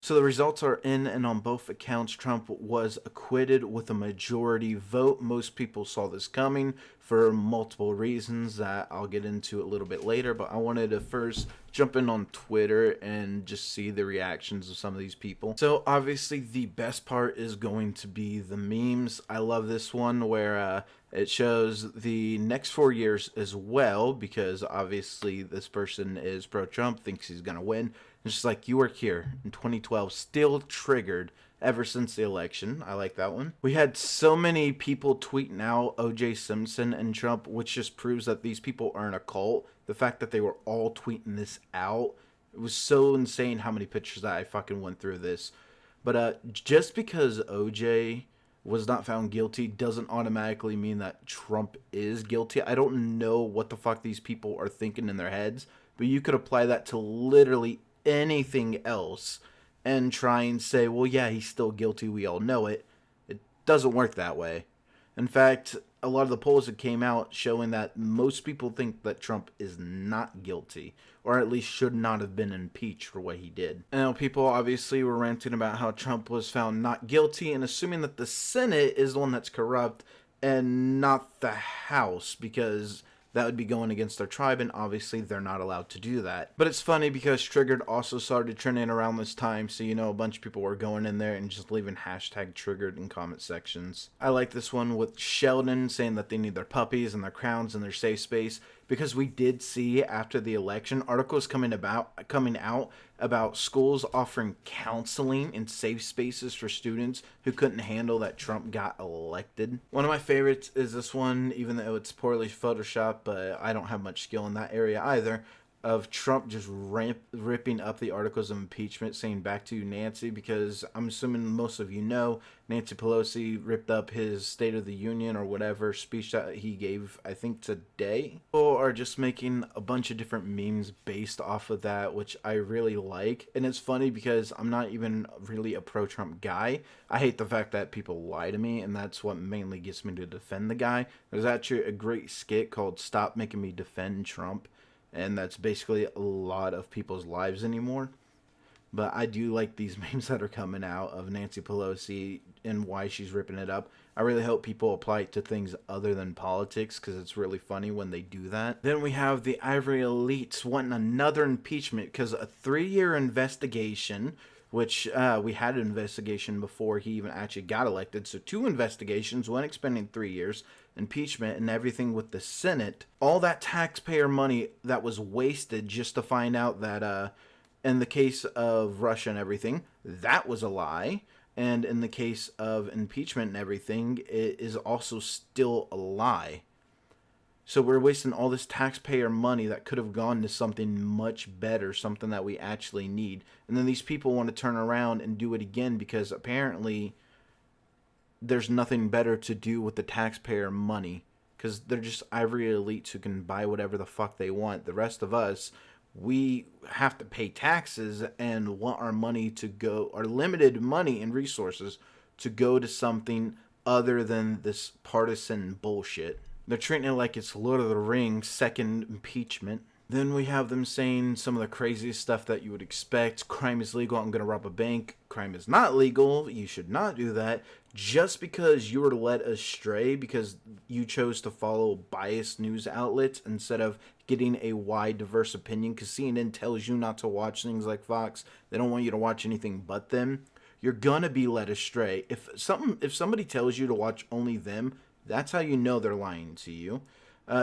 So the results are in, and on both accounts, Trump was acquitted with a majority vote. Most people saw this coming for multiple reasons that I'll get into a little bit later, but I wanted to first jump in on Twitter and just see the reactions of some of these people. So obviously the best part is going to be the memes. I love this one where it shows the next 4 years as well, because obviously this person is pro-Trump, thinks he's going to win. It's just like, you were here in 2012, still triggered ever since the election. I like that one. We had so many people tweeting out O.J. Simpson and Trump, which just proves that these people aren't a cult. The fact that they were all tweeting this out, it was so insane how many pictures that I fucking went through this. But just because O.J. was not found guilty doesn't automatically mean that Trump is guilty. I don't know what the fuck these people are thinking in their heads, but you could apply that to literally anything else and try and say, well, yeah, he's still guilty, we all know it. It doesn't work that way. In fact, a lot of the polls that came out showing that most people think that Trump is not guilty, or at least should not have been impeached for what he did. Now, people obviously were ranting about how Trump was found not guilty and assuming that the Senate is the one that's corrupt and not the House, because that would be going against their tribe, and obviously they're not allowed to do that. But it's funny because Triggered also started trending around this time, so you know a bunch of people were going in there and just leaving hashtag Triggered in comment sections. I like this one with Sheldon saying that they need their puppies and their crowns and their safe space, because we did see after the election articles coming out about schools offering counseling in safe spaces for students who couldn't handle that Trump got elected. One of my favorites is this one, even though it's poorly photoshopped, but I don't have much skill in that area either, of Trump just ripping up the articles of impeachment, saying back to you, Nancy, because I'm assuming most of you know Nancy Pelosi ripped up his State of the Union or whatever speech that he gave, I think today. People are just making a bunch of different memes based off of that, which I really like. And it's funny because I'm not even really a pro-Trump guy. I hate the fact that people lie to me, and that's what mainly gets me to defend the guy. There's actually a great skit called Stop Making Me Defend Trump, and that's basically a lot of people's lives anymore. But I do like these memes that are coming out of Nancy Pelosi and why she's ripping it up. I really hope people apply it to things other than politics, because it's really funny when they do that. Then we have the Ivory Elites wanting another impeachment because a 3-year investigation, which we had an investigation before he even actually got elected. So 2 investigations, one expending 3 years, impeachment, and everything with the Senate. All that taxpayer money that was wasted just to find out that in the case of Russia and everything, that was a lie. And in the case of impeachment and everything, it is also still a lie. So we're wasting all this taxpayer money that could have gone to something much better, something that we actually need. And then these people want to turn around and do it again because apparently there's nothing better to do with the taxpayer money, because they're just ivory elites who can buy whatever the fuck they want. The rest of us, we have to pay taxes and want our money to go, our limited money and resources to go to something other than this partisan bullshit. They're treating it like it's Lord of the Rings second impeachment. Then we have them saying some of the craziest stuff that you would expect. Crime is legal, I'm going to rob a bank. Crime is not legal, you should not do that. Just because you were led astray because you chose to follow biased news outlets instead of getting a wide, diverse opinion, because CNN tells you not to watch things like Fox. They don't want you to watch anything but them. You're going to be led astray. If somebody tells you to watch only them, that's how you know they're lying to you.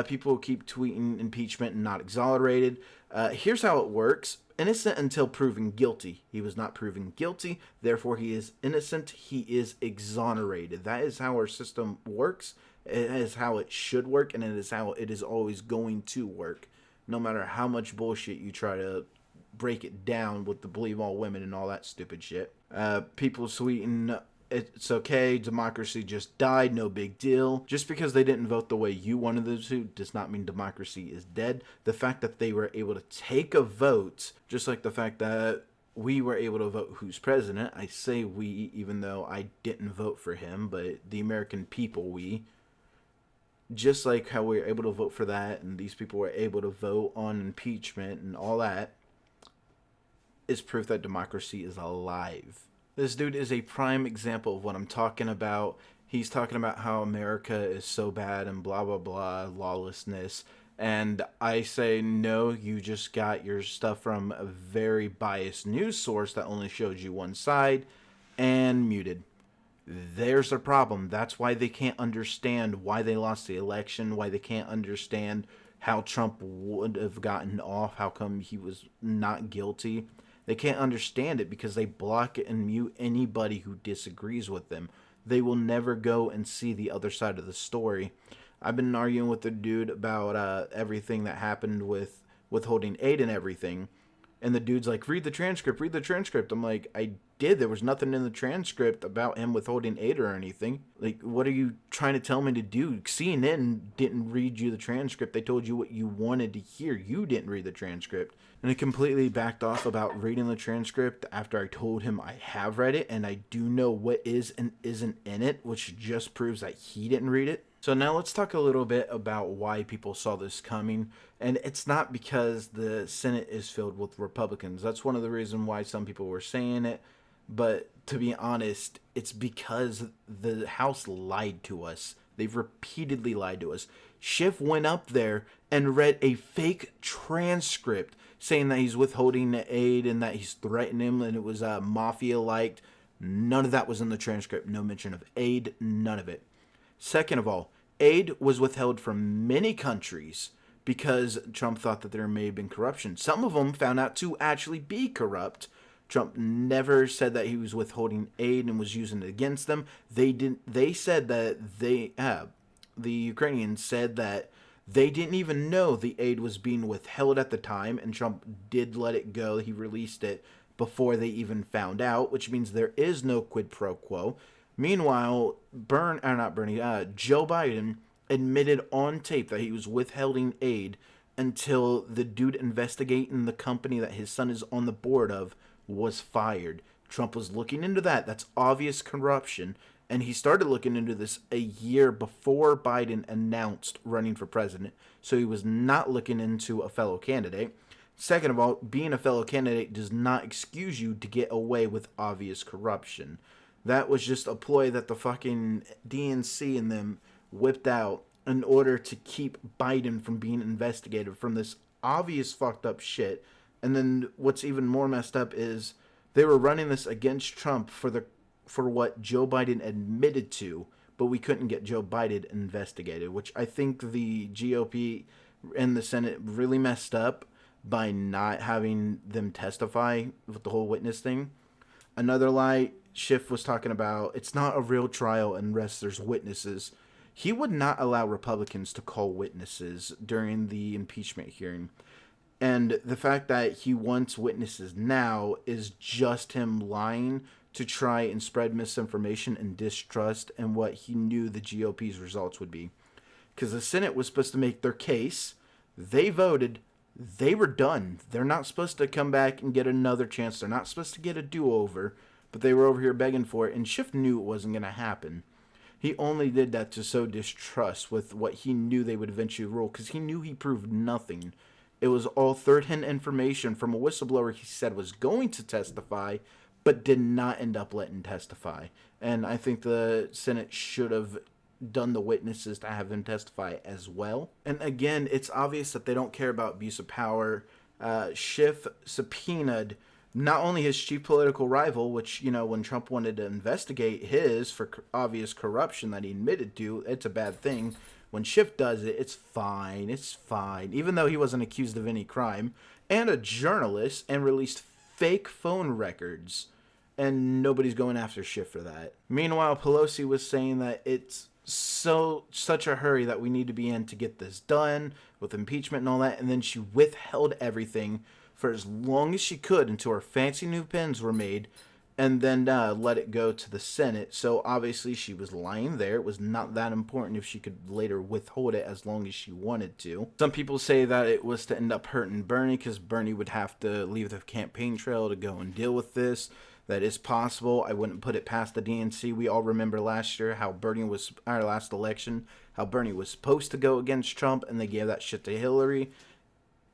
People keep tweeting impeachment and not exonerated. Here's how it works. Innocent until proven guilty. He was not proven guilty, therefore he is innocent. He is exonerated. That is how our system works. It is how it should work, and it is how it is always going to work. No matter how much bullshit you try to break it down with the believe all women and all that stupid shit. People tweeting, it's okay, democracy just died, no big deal. Just because they didn't vote the way you wanted them to does not mean democracy is dead. The fact that they were able to take a vote, just like the fact that we were able to vote who's president. I say we, even though I didn't vote for him, but the American people, we. Just like how we were able to vote for that, and these people were able to vote on impeachment and all that. is proof that democracy is alive. This dude is a prime example of what I'm talking about. He's talking about how America is so bad and blah, blah, blah, lawlessness. And I say, no, you just got your stuff from a very biased news source that only shows you one side and muted. There's a problem. That's why they can't understand why they lost the election, why they can't understand how Trump would have gotten off, how come he was not guilty. They can't understand it because they block and mute anybody who disagrees with them. They will never go and see the other side of the story. I've been arguing with the dude about everything that happened with withholding aid and everything. And the dude's like, read the transcript, read the transcript. I'm like, I did. There was nothing in the transcript about him withholding aid or anything. Like, what are you trying to tell me to do? CNN didn't read you the transcript. They told you what you wanted to hear. You didn't read the transcript. And he completely backed off about reading the transcript after I told him I have read it and I do know what is and isn't in it, which just proves that he didn't read it. So now let's talk a little bit about why people saw this coming. And it's not because the Senate is filled with Republicans. That's one of the reasons why some people were saying it. But to be honest, it's because the House lied to us. They've repeatedly lied to us. Schiff went up there and read a fake transcript saying that he's withholding aid and that he's threatening him and it was mafia-like. None of that was in the transcript. No mention of aid. None of it. Second of all, aid was withheld from many countries because Trump thought that there may have been corruption. Some of them found out to actually be corrupt. Trump never said that he was withholding aid and was using it against them. They didn't. They said that the Ukrainians said that they didn't even know the aid was being withheld at the time, and Trump did let it go. He released it before they even found out, which means there is no quid pro quo. Meanwhile, Joe Biden admitted on tape that he was withholding aid until the dude investigating the company that his son is on the board of was fired. Trump was looking into that. That's obvious corruption. And he started looking into this a year before Biden announced running for president. So he was not looking into a fellow candidate. Second of all, being a fellow candidate does not excuse you to get away with obvious corruption. That was just a ploy that the fucking DNC and them whipped out in order to keep Biden from being investigated from this obvious fucked up shit. And then what's even more messed up is they were running this against Trump for what Joe Biden admitted to, but we couldn't get Joe Biden investigated, which I think the GOP and the Senate really messed up by not having them testify with the whole witness thing. Another lie, Schiff was talking about, it's not a real trial unless there's witnesses. He would not allow Republicans to call witnesses during the impeachment hearing. And the fact that he wants witnesses now is just him lying to try and spread misinformation and distrust in what he knew the GOP's results would be. Because the Senate was supposed to make their case. They voted. They were done. They're not supposed to come back and get another chance. They're not supposed to get a do-over. But they were over here begging for it. And Schiff knew it wasn't going to happen. He only did that to sow distrust with what he knew they would eventually rule. Because he knew he proved nothing. It was all third-hand information from a whistleblower he said was going to testify, but did not end up letting testify. And I think the Senate should have done the witnesses to have him testify as well. And again, it's obvious that they don't care about abuse of power. Schiff subpoenaed not only his chief political rival, which, you know, when Trump wanted to investigate his for obvious corruption that he admitted to, it's a bad thing. When Schiff does it, it's fine. It's fine. Even though he wasn't accused of any crime. And a journalist, and released fake phone records. And nobody's going after Schiff for that. Meanwhile, Pelosi was saying that it's such a hurry that we need to be in to get this done with impeachment and all that. And then she withheld everything for as long as she could until her fancy new pens were made. And then let it go to the Senate. So obviously she was lying there. It was not that important if she could later withhold it as long as she wanted to. Some people say that it was to end up hurting Bernie because Bernie would have to leave the campaign trail to go and deal with this. That is possible. I wouldn't put it past the DNC. We all remember last year how Bernie was, our last election, how Bernie was supposed to go against Trump and they gave that shit to Hillary.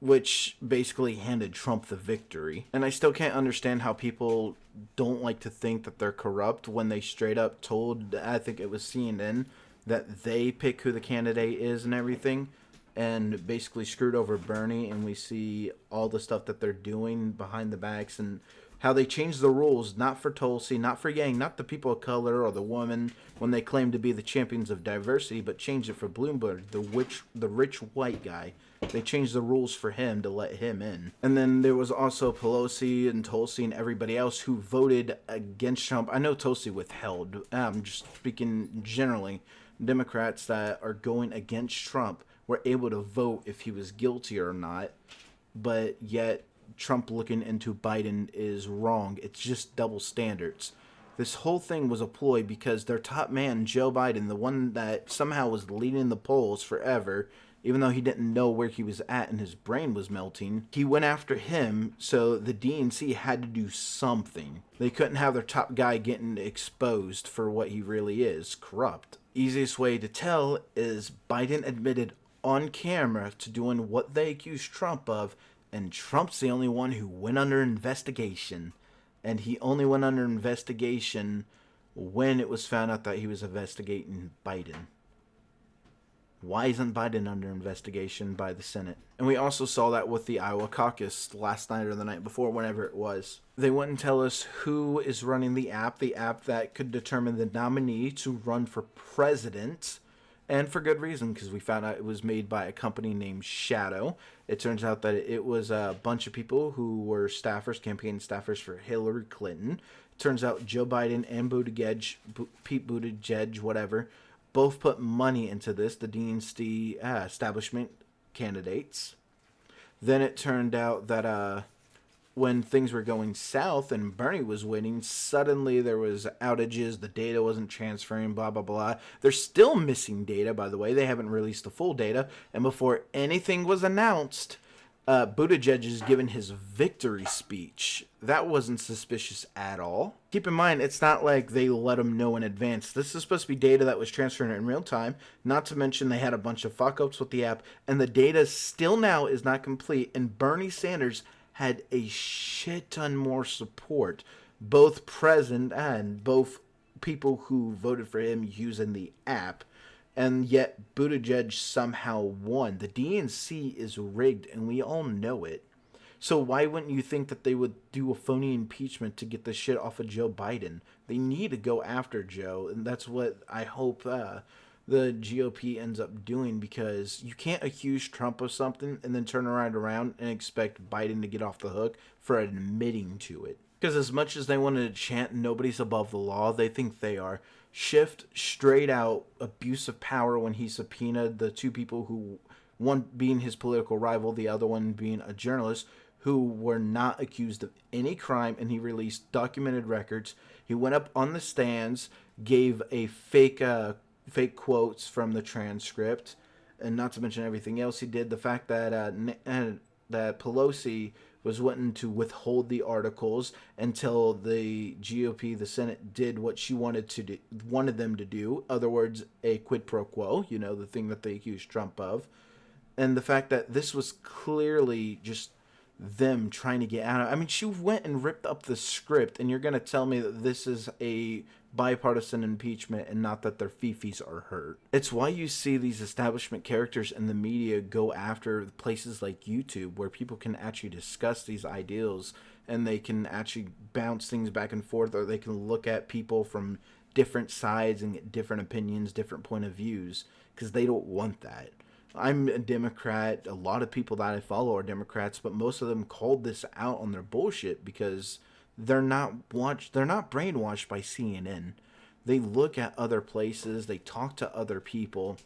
which basically handed Trump the victory. And I still can't understand how people don't like to think that they're corrupt when they straight up told, I think it was CNN, that they pick who the candidate is and everything, and basically screwed over Bernie. And we see all the stuff that they're doing behind the backs and how they changed the rules, not for Tulsi, not for Yang, not the people of color or the woman when they claim to be the champions of diversity, but changed it for Bloomberg, the rich white guy. They changed the rules for him to let him in. And then there was also Pelosi and Tulsi and everybody else who voted against Trump. I know Tulsi withheld. I'm just speaking generally. Democrats that are going against Trump were able to vote if he was guilty or not, but yet Trump looking into Biden is wrong. It's just double standards. This whole thing was a ploy because their top man, Joe Biden, the one that somehow was leading the polls forever, even though he didn't know where he was at and his brain was melting, he went after him, so the DNC had to do something. They couldn't have their top guy getting exposed for what he really is, corrupt. Easiest way to tell is Biden admitted on camera to doing what they accused Trump of, and Trump's the only one who went under investigation. And he only went under investigation when it was found out that he was investigating Biden. Why isn't Biden under investigation by the Senate? And we also saw that with the Iowa caucus last night or the night before, whenever it was. They wouldn't tell us who is running the app that could determine the nominee to run for president. And for good reason, because we found out it was made by a company named Shadow. It turns out that it was a bunch of people who were staffers, campaign staffers for Hillary Clinton. It turns out Joe Biden and Pete Buttigieg, whatever, both put money into this, the DNC establishment candidates. Then it turned out that when things were going south and Bernie was winning, suddenly there was outages, the data wasn't transferring, blah, blah, blah. They're still missing data, by the way. They haven't released the full data. And before anything was announced, Buttigieg is giving his victory speech. That wasn't suspicious at all. Keep in mind, it's not like they let him know in advance. This is supposed to be data that was transferring in real time. Not to mention they had a bunch of fuck-ups with the app. And the data still now is not complete. And Bernie Sanders had a shit ton more support, both present and both people who voted for him using the app, and yet Buttigieg somehow won. The DNC is rigged, and we all know it. So why wouldn't you think that they would do a phony impeachment to get the shit off of Joe Biden? They need to go after Joe, and that's what I hope the GOP ends up doing, because you can't accuse Trump of something and then turn around and expect Biden to get off the hook for admitting to it. Because as much as they wanted to chant nobody's above the law, they think they are. Schiff straight out abuse of power when he subpoenaed the two people who, one being his political rival, the other one being a journalist, who were not accused of any crime, and he released documented records. He went up on the stands, gave a fake quotes from the transcript, and not to mention everything else he did. The fact that that Pelosi was wanting to withhold the articles until the GOP, the Senate, did what she wanted them to do. Other words, a quid pro quo. You know, the thing that they accused Trump of, and the fact that this was clearly just them trying to get out of. I mean, she went and ripped up the script, and you're gonna tell me that this is a bipartisan impeachment and not that their fifis are hurt. It's why you see these establishment characters in the media go after places like YouTube, where people can actually discuss these ideals and they can actually bounce things back and forth, or they can look at people from different sides and get different opinions, different point of views, because they don't want that. I'm a Democrat. A lot of people that I follow are Democrats, but most of them called this out on their bullshit because they're not brainwashed by CNN. They look at other places, they talk to other people,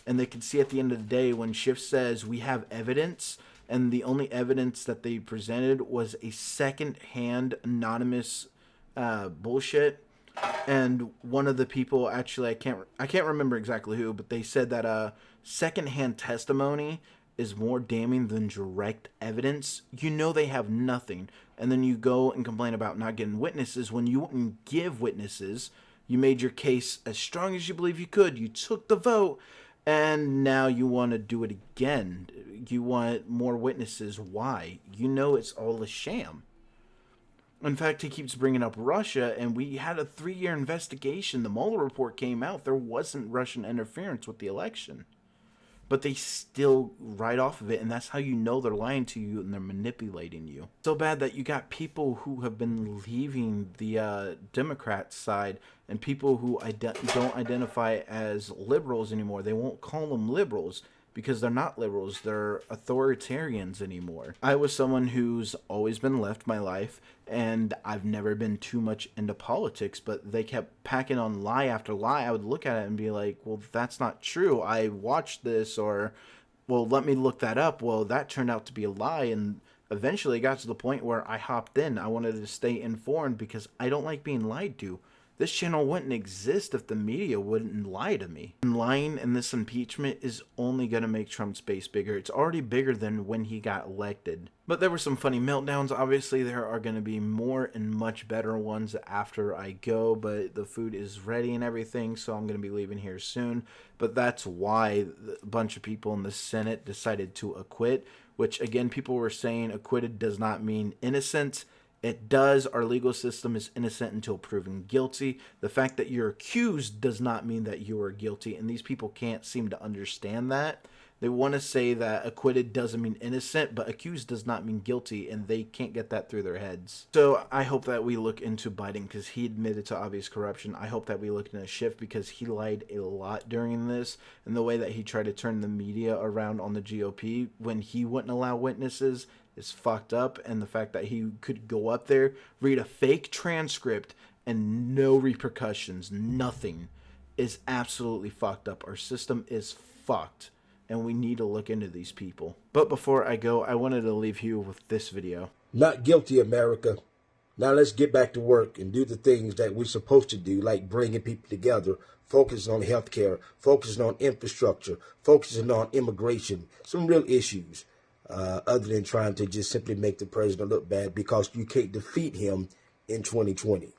and they can see at the end of the day when Schiff says we have evidence, and the only evidence that they presented was a second-hand anonymous bullshit. And one of the people, actually, I can't remember exactly who, but they said that second-hand testimony is more damning than direct evidence. You know they have nothing, and then you go and complain about not getting witnesses when you wouldn't give witnesses. You made your case as strong as you believe you could. You took the vote, And now you want to do it again. You want more witnesses. Why? You know it's all a sham. In fact, he keeps bringing up Russia, and we had a 3-year investigation. The Mueller report came out. There wasn't Russian interference with the election. But they still write off of it, and that's how you know they're lying to you and they're manipulating you. So bad that you got people who have been leaving the Democrat side, and people who don't identify as liberals anymore. They won't call them liberals because they're not liberals. They're authoritarians anymore. I was someone who's always been left my life, and I've never been too much into politics, but they kept packing on lie after lie. I would look at it and be like, well, that's not true. I watched this, or, well, let me look that up. Well, that turned out to be a lie, and eventually it got to the point where I hopped in. I wanted to stay informed because I don't like being lied to. This channel wouldn't exist if the media wouldn't lie to me. And lying in this impeachment is only going to make Trump's base bigger. It's already bigger than when he got elected. But there were some funny meltdowns. Obviously, there are going to be more and much better ones after I go. But the food is ready and everything, so I'm going to be leaving here soon. But that's why a bunch of people in the Senate decided to acquit. Which, again, people were saying acquitted does not mean innocent. It does. Our legal system is innocent until proven guilty. The fact that you're accused does not mean that you are guilty, and these people can't seem to understand that. They want to say that acquitted doesn't mean innocent, but accused does not mean guilty, and they can't get that through their heads. So I hope that we look into Biden because he admitted to obvious corruption. I hope that we look into Schiff because he lied a lot during this, and the way that he tried to turn the media around on the GOP when he wouldn't allow witnesses is fucked up. And the fact that he could go up there, read a fake transcript, and no repercussions, nothing, is absolutely fucked up. Our system is fucked, and we need to look into these people. But before I go, I wanted to leave you with this video. Not guilty, America. Now let's get back to work and do the things that we're supposed to do, like bringing people together, focusing on healthcare, focusing on infrastructure, focusing on immigration, some real issues. Other than trying to just simply make the president look bad because you can't defeat him in 2020.